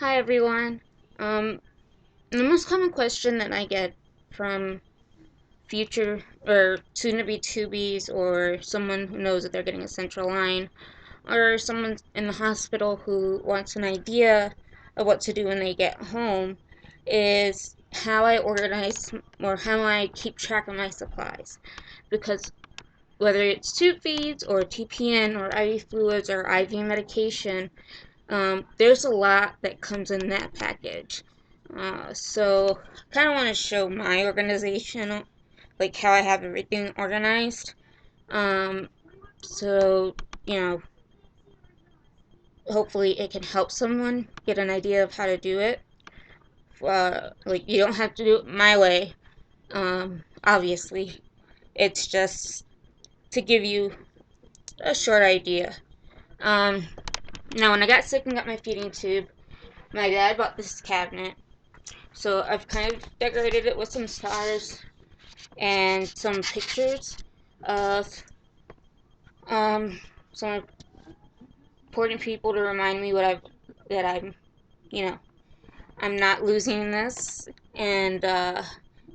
Hi everyone. The most common question that I get from future or soon-to-be tubies or someone who knows that they're getting a central line or someone in the hospital who wants an idea of what to do when they get home is how I organize or how I keep track of my supplies. Because whether it's tube feeds or TPN or IV fluids or IV medication, there's a lot that comes in that package. So kind of want to show my organization, like how I have everything organized. Um, so, you know, hopefully it can help someone get an idea of how to do it. Like, you don't have to do it my way, obviously. It's just to give you a short idea. Um, Now, when I got sick and got my feeding tube, my dad bought this cabinet. So I've kind of decorated it with some stars and some pictures of some important people to remind me that I'm, you know, I'm not losing this. And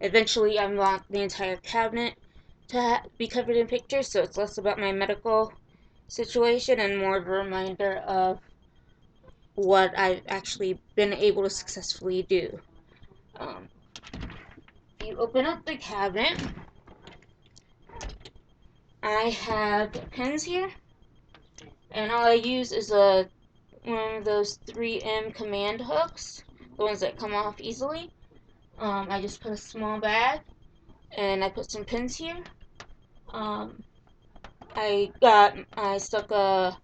eventually I want the entire cabinet to be covered in pictures, so it's less about my medical situation and more of a reminder of what I've actually been able to successfully do. Um, you open up the cabinet. I have pens here, and all I use is one of those 3M command hooks, the ones that come off easily. I just put a small bag, and I put some pins here. Um, I stuck a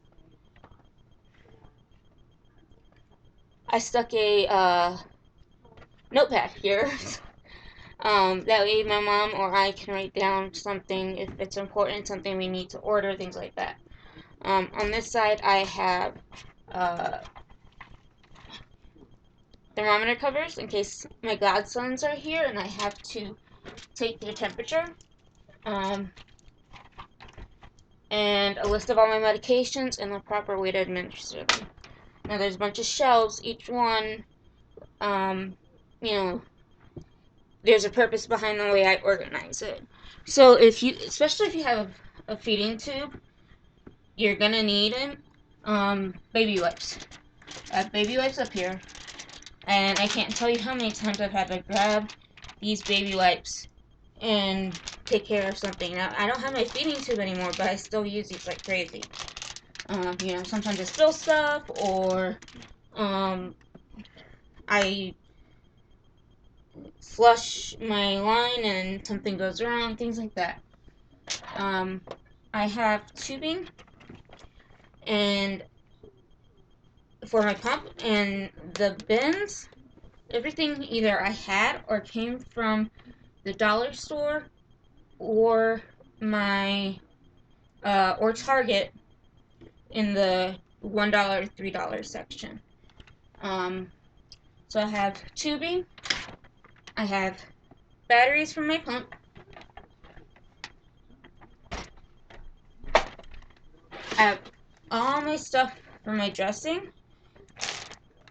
notepad here. That way my mom or I can write down something if it's important, something we need to order, things like that. On this side, I have uh, thermometer covers in case my godsons are here and I have to take their temperature. Um, and a list of all my medications and the proper way to administer them. Now there's a bunch of shelves, each one, um, you know, there's a purpose behind the way I organize it. So especially if you have a feeding tube, you're gonna need baby wipes. I have baby wipes up here, and I can't tell you how many times I've had to grab these baby wipes and take care of something. Now, I don't have my feeding tube anymore, but I still use these like crazy. Sometimes I spill stuff, or I flush my line and something goes wrong, things like that. I have tubing and for my pump and the bins. Everything either I had or came from the dollar store or my or Target in the $1, $3 section. So I have tubing, I have batteries from my pump, I have all my stuff for my dressing,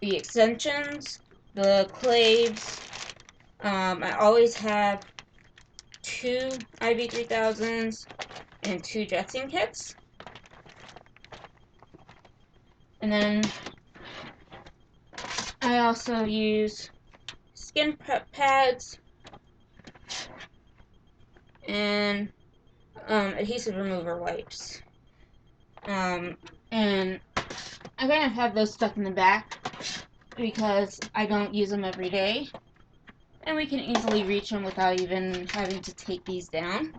the extensions, the claves. I always have two IV 3000s and two dressing kits. And then I also use skin prep pads and adhesive remover wipes. And I kind of have those stuck in the back because I don't use them every day. And we can easily reach them without even having to take these down.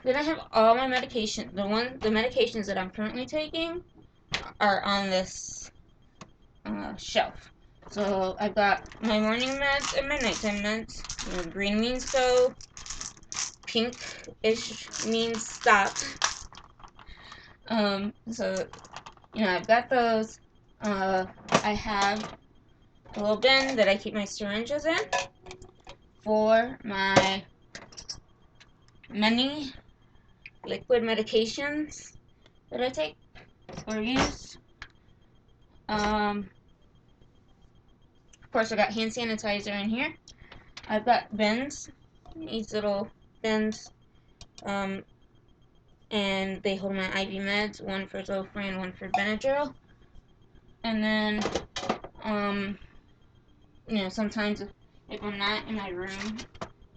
Then I have all my medication. The medications that I'm currently taking are on this shelf. So I've got my morning meds and my nighttime meds. Green means go, pink-ish means stop. So I've got those. I have a little bin that I keep my syringes in for my many liquid medications that I take or use. Of course, I got hand sanitizer in here. I've got bins, these little bins, and they hold my IV meds, one for Zofran, one for Benadryl. And then, sometimes if I'm not in my room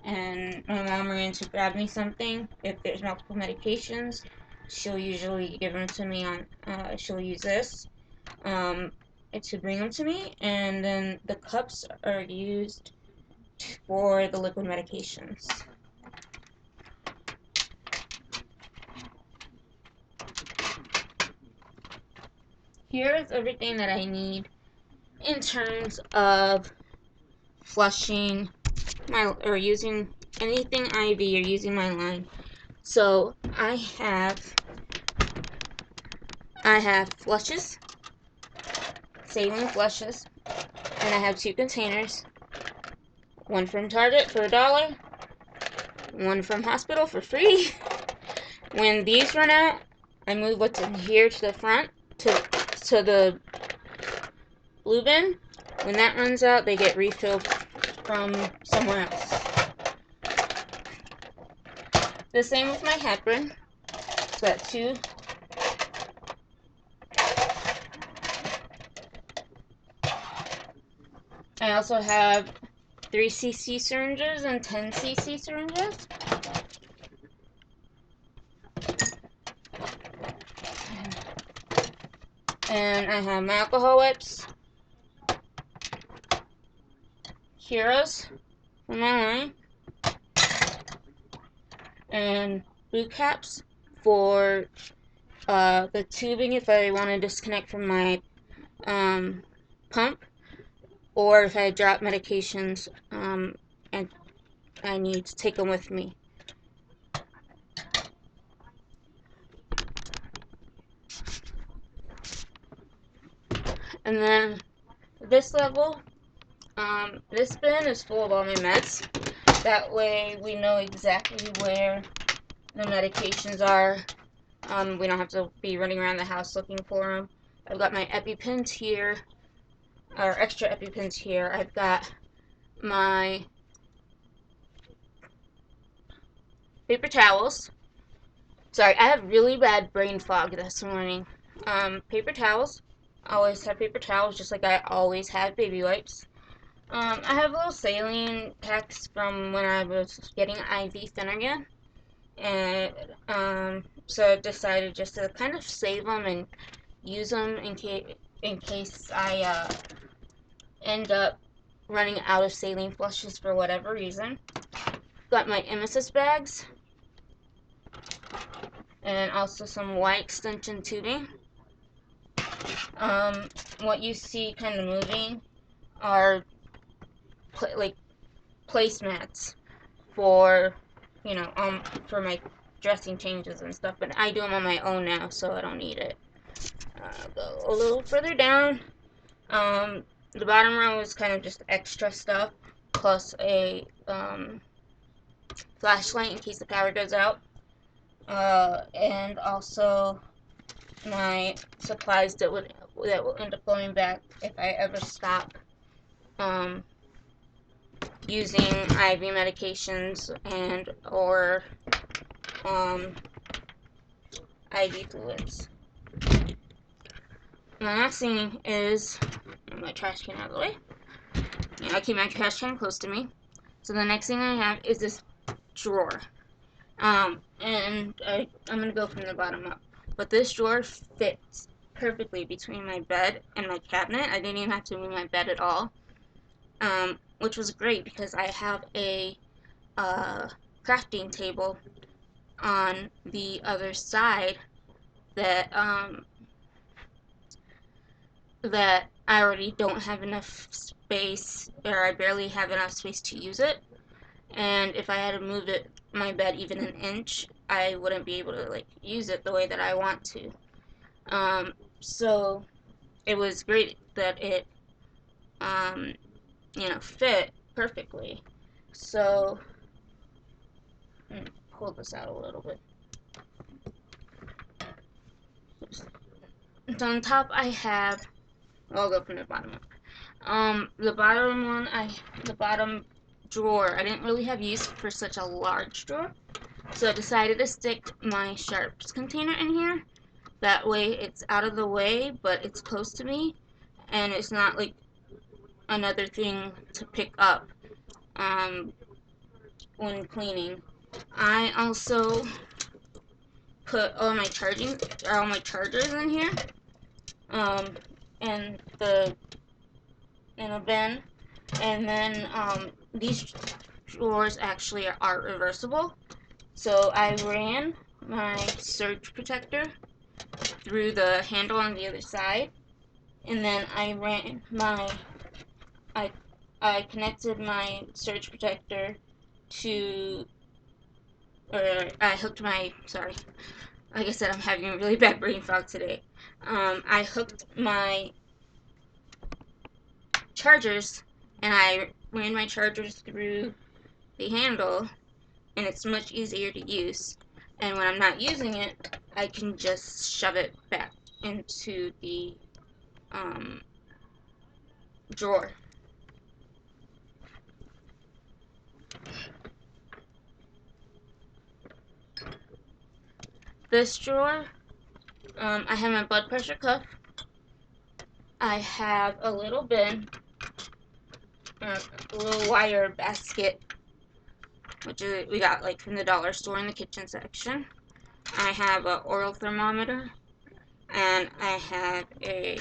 and my mom ran to grab me something, if there's multiple medications, she'll usually give them to me she'll use this to bring them to me, and then the cups are used for the liquid medications. Here's everything that I need in terms of flushing or using anything IV or using my line. So I have flushes, saline flushes, and I have 2 containers. One from Target for $1, one from hospital for free. When these run out, I move what's in here to the front to the blue bin. When that runs out, they get refilled from somewhere else. The same with my heparin. So that's 2. I also have 3cc syringes and 10cc syringes. And I have my alcohol wipes, Heroes from my line, and boot caps for the tubing if I want to disconnect from my pump, or if I drop medications and I need to take them with me. And then this level, this bin is full of all my meds. That way we know exactly where the medications are. We don't have to be running around the house looking for them. I've got my EpiPens here, or extra EpiPens here. I've got my paper towels. Sorry, I have really bad brain fog this morning. Paper towels. Always have paper towels, just like I always have baby wipes. I have little saline packs from when I was getting IV Finnegan, and so I decided just to kind of save them and use them in case I end up running out of saline flushes for whatever reason. Got my emesis bags, and also some white extension tubing. What you see kind of moving are placemats for for my dressing changes and stuff, but I do them on my own now, so I don't need it. Go a little further down. The bottom row is kind of just extra stuff, plus a flashlight in case the power goes out, and also my supplies that will end up going back if I ever stop using IV medications and or IV fluids. The next thing is my trash can out of the way. I keep my trash can close to me. So the next thing I have is this drawer. And I'm going to go from the bottom up. But this drawer fits perfectly between my bed and my cabinet. I didn't even have to move my bed at all. Which was great because I have a crafting table on the other side that that I already don't have enough space, or I barely have enough space to use it. And if I had to move my bed even an inch, I wouldn't be able to use it the way that I want to. So it was great that it fit perfectly. So pull this out a little bit. So on top I have I'll go from the bottom up. The bottom one, the bottom drawer, I didn't really have use for such a large drawer, so I decided to stick my sharps container in here. That way it's out of the way, but it's close to me, and it's not like another thing to pick up when cleaning. I also put all my chargers in here, um, in a bin, and then these drawers actually are reversible. So I ran my surge protector through the handle on the other side, and then I connected my surge protector to, or I hooked my, sorry, like I said, I'm having a really bad brain fog today. I hooked my chargers, and I ran my chargers through the handle, and it's much easier to use. And when I'm not using it, I can just shove it back into the drawer. This drawer, I have my blood pressure cuff. I have a little bin, a little wire basket, which we got like from the dollar store in the kitchen section. I have an oral thermometer, and I have a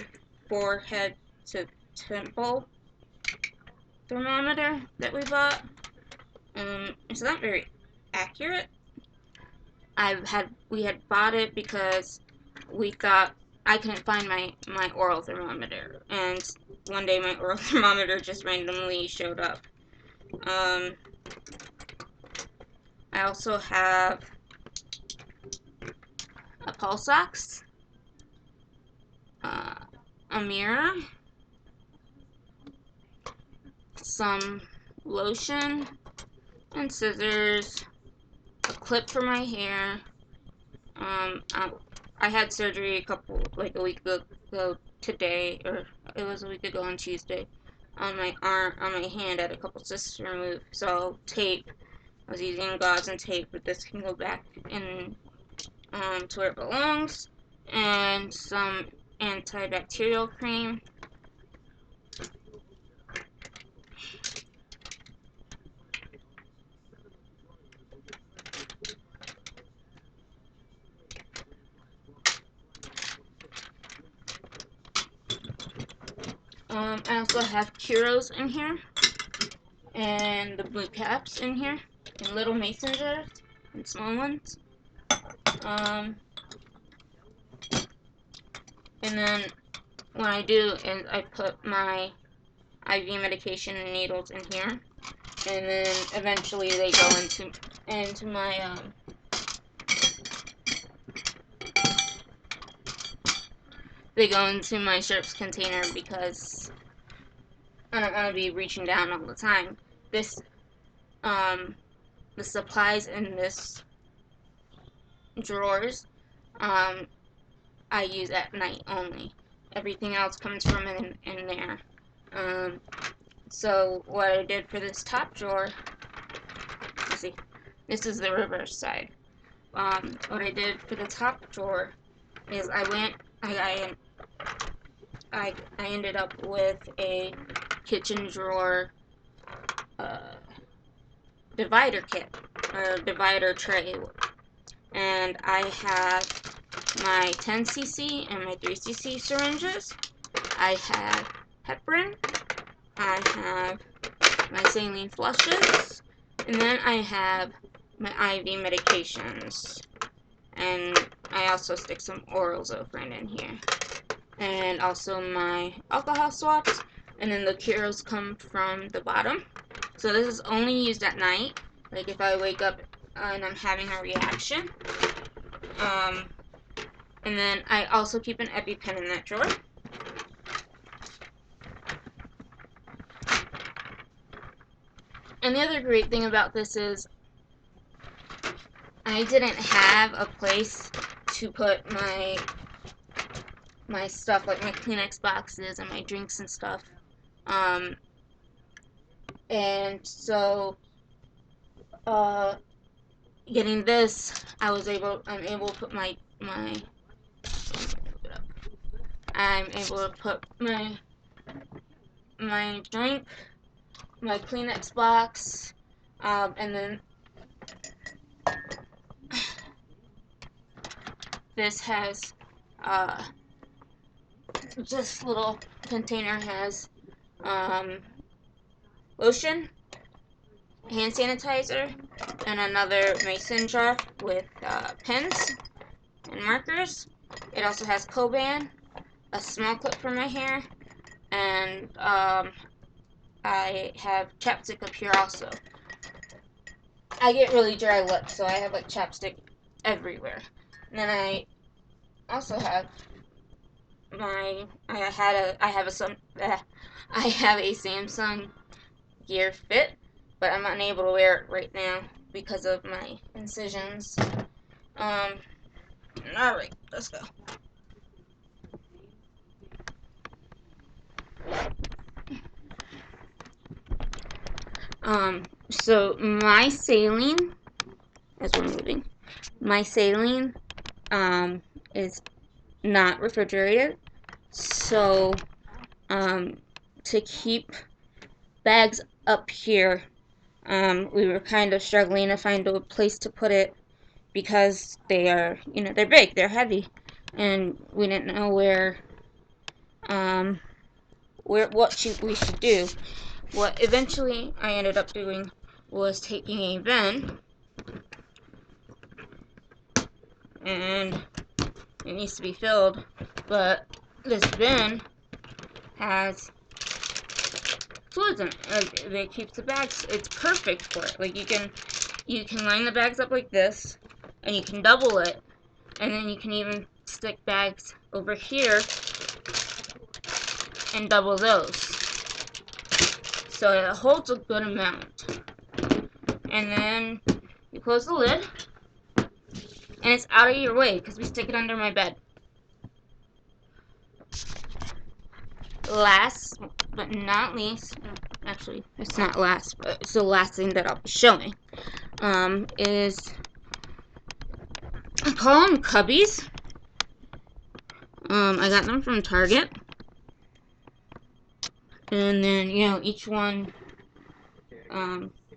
forehead to temple thermometer that we bought. It's not very accurate. We had bought it because we thought I couldn't find my oral thermometer, and one day my oral thermometer just randomly showed up. I also have a pulse ox, a mirror, some lotion and scissors, a clip for my hair. I had surgery a week ago today, or it was a week ago on Tuesday, on my hand. I had a couple cysts removed, so tape. I was using gauze and tape, but this can go back in to where it belongs, and some antibacterial cream. I also have Curos in here, and the blue caps in here, in little mason jars, and small ones. And then what I do is I put my IV medication and needles in here, and then eventually they go into my sharps container, because I don't want to be reaching down all the time. This the supplies in this drawers I use at night only. Everything else comes from in there. So what I did for this top drawer, let's see, this is the reverse side. What I did for the top drawer is I ended up with a kitchen drawer divider kit, or divider tray, and I have my 10cc and my 3cc syringes. I have heparin. I have my saline flushes, and then I have my IV medications, and I also stick some oral Zofran in here, and also my alcohol swabs, and then the Curos come from the bottom. So this is only used at night, like if I wake up and I'm having a reaction. And then I also keep an EpiPen in that drawer. And the other great thing about this is I didn't have a place to put my my stuff, like my Kleenex boxes and my drinks and stuff. And so, getting this, I'm able to put I'm able to put my drink, my Kleenex box, and then this has, this little container has, lotion, hand sanitizer, and another mason jar with, pens and markers. It also has Coban, a small clip for my hair, and, I have chapstick up here also. I get really dry lips, so I have like chapstick everywhere. And then I also have I have a Samsung Gear Fit, but I'm unable to wear it right now because of my incisions. Alright, let's go. So my saline, as we're moving, my saline, is not refrigerated, so, to keep bags up here, we were kind of struggling to find a place to put it because they are, they're big, they're heavy, and we didn't know what we should do. What eventually I ended up doing was taking a bin, and it needs to be filled, but this bin has fluids in it. Like, it keeps the bags, it's perfect for it. Like, you can line the bags up like this, and you can double it, and then you can even stick bags over here and double those. So it holds a good amount. And then you close the lid, and it's out of your way because we stick it under my bed. Last but not least, actually it's not last, but it's the last thing that I'll be showing, is, I call them cubbies. I got them from Target, and then, each one,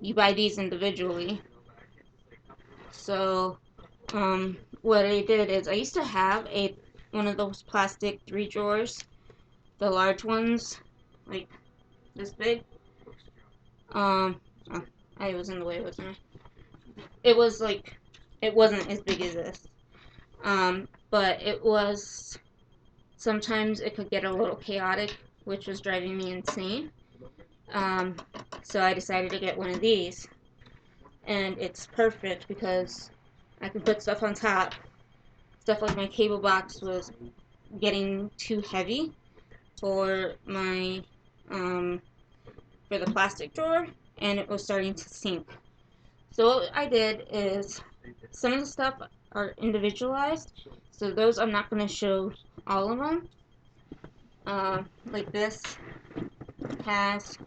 you buy these individually. So, what I did is, I used to have one of those plastic 3 drawers, the large ones, like this big. Oh, I was in the way, wasn't I? It wasn't as big as this. But sometimes it could get a little chaotic, which was driving me insane. So I decided to get one of these. And it's perfect because I can put stuff on top. Stuff like my cable box was getting too heavy for for the plastic drawer, and it was starting to sink. So what I did is, some of the stuff are individualized, so those I'm not going to show all of them. Like this has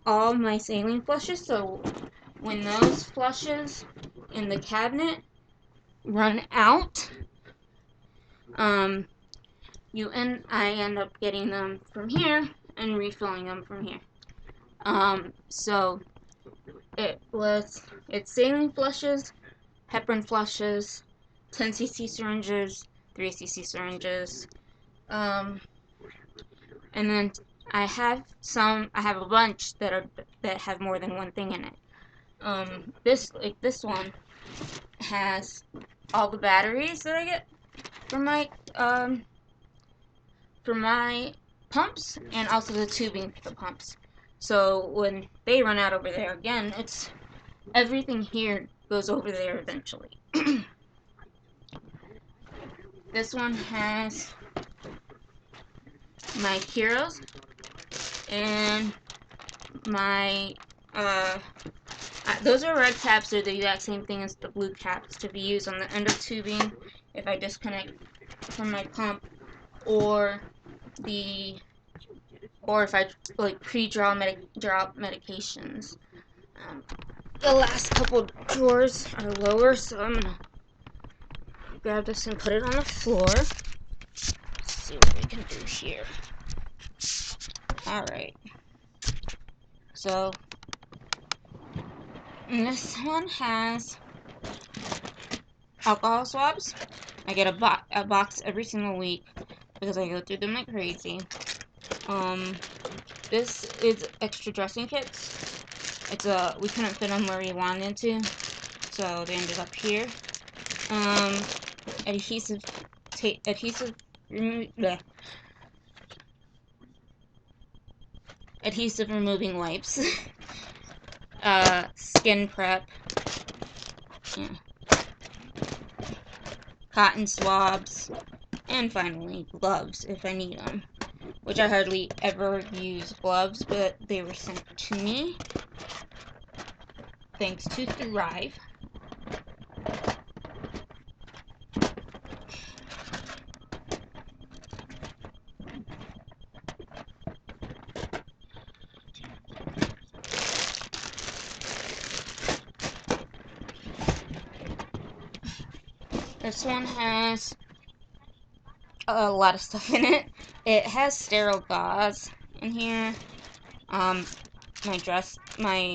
all my saline flushes, so when those flushes in the cabinet run out, I end up getting them from here and refilling them from here. So it's saline flushes, heparin flushes, 10cc syringes, 3cc syringes, and then I have a bunch that have more than one thing in it. This one has all the batteries that I get from my pumps, and also the tubing for the pumps. So when they run out over there again, everything here goes over there eventually. This one has my heroes and my those are red caps. They're the exact same thing as the blue caps, to be used on the end of tubing if I disconnect from my pump, or the or if I like drop medications. Um, the last couple drawers are lower, so I'm gonna grab this and put it on the floor. Let's see what we can do here. Alright. So this one has alcohol swabs. I get a box every single week because I go through them like crazy. This is extra dressing kits. We couldn't fit them where we wanted to, so they ended up here. Adhesive tape, adhesive removing wipes, skin prep, yeah, cotton swabs, and finally gloves if I need them. Which I hardly ever use gloves, but they were sent to me thanks to Thrive. This one has a lot of stuff in it. It has sterile gauze in here. My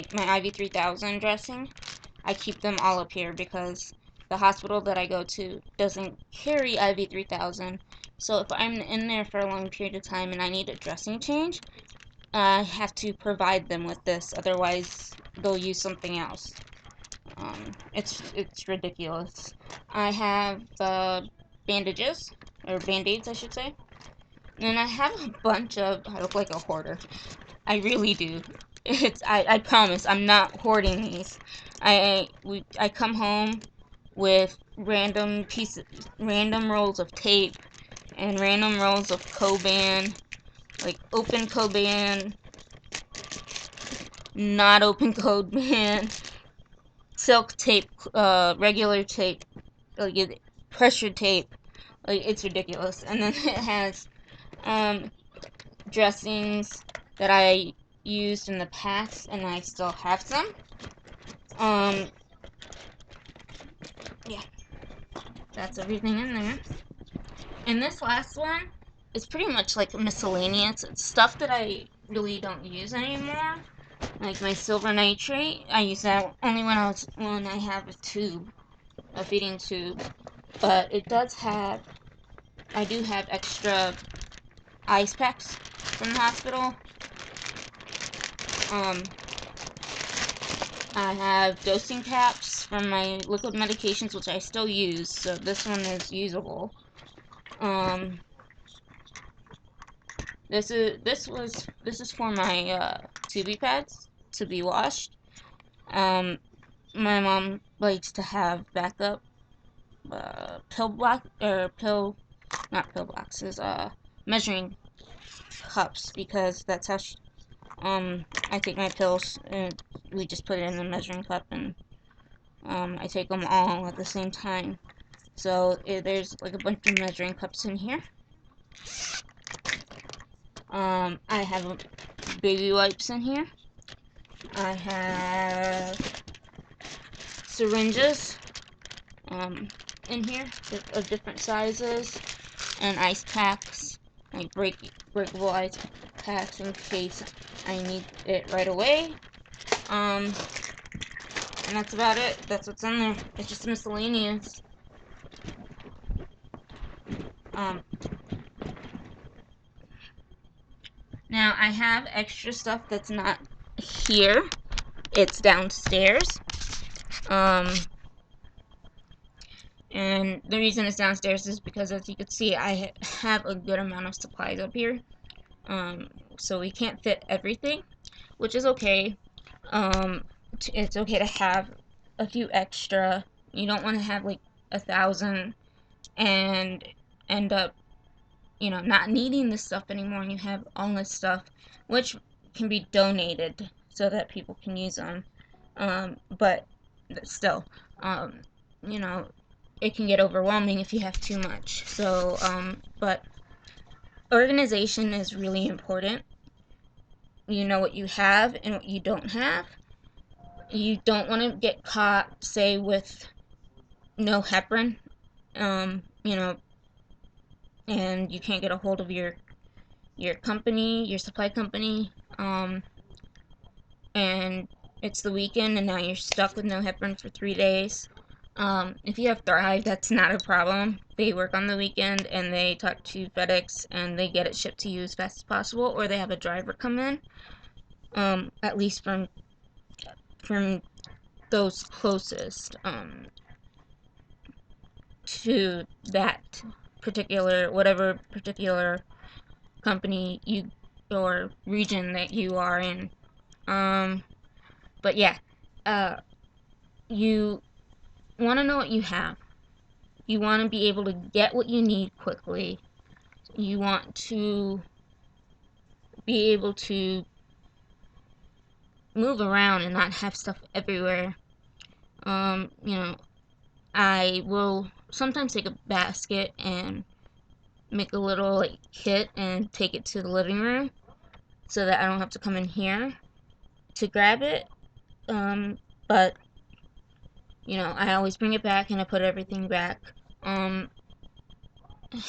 IV-3000 dressing, I keep them all up here because the hospital that I go to doesn't carry IV-3000. So if I'm in there for a long period of time and I need a dressing change, I have to provide them with this. Otherwise, they'll use something else. It's ridiculous. I have bandages, or band-aids, I should say. And I have a bunch of. I look like a hoarder. I really do. I promise I'm not hoarding these. I come home with random rolls of tape and random rolls of Coban, like open Coban, not open Coban, silk tape, regular tape, like pressure tape. Like it's ridiculous. And then it has dressings that I used in the past, and I still have some. Yeah, that's everything in there. And this last one is pretty much like miscellaneous. It's stuff that I really don't use anymore. Like my silver nitrate, I use that only when I have a feeding tube. But I do have extra ice packs from the hospital. I have dosing caps from my liquid medications, which I still use, so this one is usable. This is for my tubie pads to be washed. My mom likes to have backup not pill boxes, measuring cups, because that's how I take my pills, and we just put it in the measuring cup, and I take them all at the same time. So there's like a bunch of measuring cups in here. I have baby wipes in here. I have syringes in here of different sizes, and ice packs, like breakable ice packs in case I need it right away. And that's about it. That's what's in there. It's just miscellaneous. Now I have extra stuff that's not here. It's downstairs. And the reason it's downstairs is because, as you can see, I have a good amount of supplies up here. So we can't fit everything, which is okay. It's okay to have a few extra. You don't want to have like 1,000 and end up, not needing this stuff anymore, and you have all this stuff, which can be donated so that people can use them. But still, you know, it can get overwhelming if you have too much. So, but Organization is really important. You know what you have and what you don't have. You don't want to get caught, say, with no heparin, you know, and you can't get a hold of your company, your supply company, and it's the weekend and now you're stuck with no heparin for 3 days. If you have Thrive, that's not a problem. They work on the weekend and they talk to FedEx and they get it shipped to you as fast as possible, or they have a driver come in. At least from those closest to that particular, whatever particular company you or region that you are in. But yeah, you want to know what you have. You want to be able to get what you need quickly. You want to be able to move around and not have stuff everywhere. You know, I will sometimes take a basket and make a little like kit and take it to the living room so that I don't have to come in here to grab it. But you know, I always bring it back and I put everything back.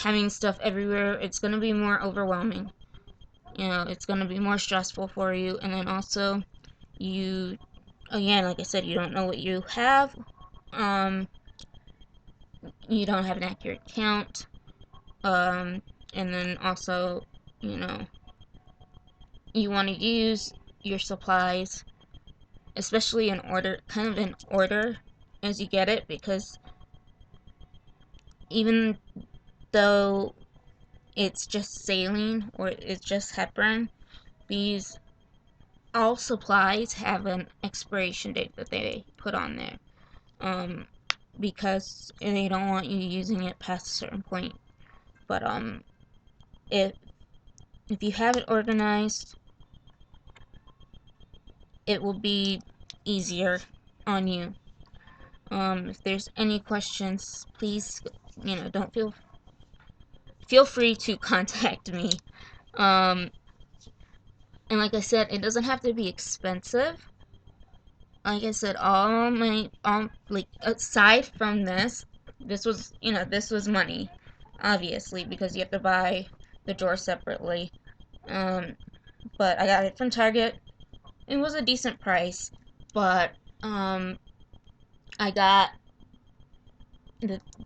Having stuff everywhere, it's gonna be more overwhelming. You know, it's gonna be more stressful for you, and then also you, again, like I said, you don't know what you have. You don't have an accurate count. And then also, you know, you want to use your supplies, especially in order, kind of in order as you get it, because even though it's just saline or it's just heparin, these all supplies have an expiration date that they put on there, because they don't want you using it past a certain point. But if you have it organized, it will be easier on you. If there's any questions, please, you know, don't feel free to contact me. Um, and like I said, it doesn't have to be expensive. Like I said, like aside from this was, you know, this was money, obviously, because you have to buy the drawer separately. Um, but I got it from Target. It was a decent price, but I got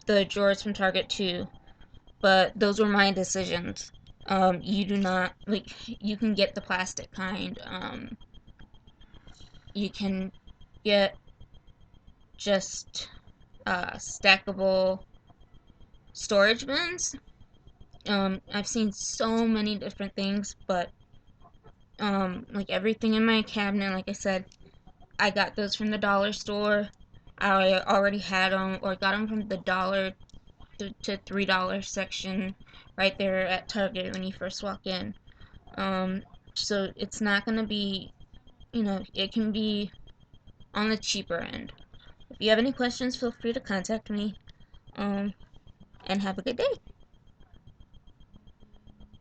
the drawers from Target too. But those were my decisions. You do not, like, you can get the plastic kind. You can get just stackable storage bins. I've seen so many different things, but like everything in my cabinet, like I said, I got those from the dollar store. I already had them, or got them from the dollar to $3 section right there at Target when you first walk in. So it's not gonna be, you know, it can be on the cheaper end. If you have any questions, feel free to contact me. And have a good day.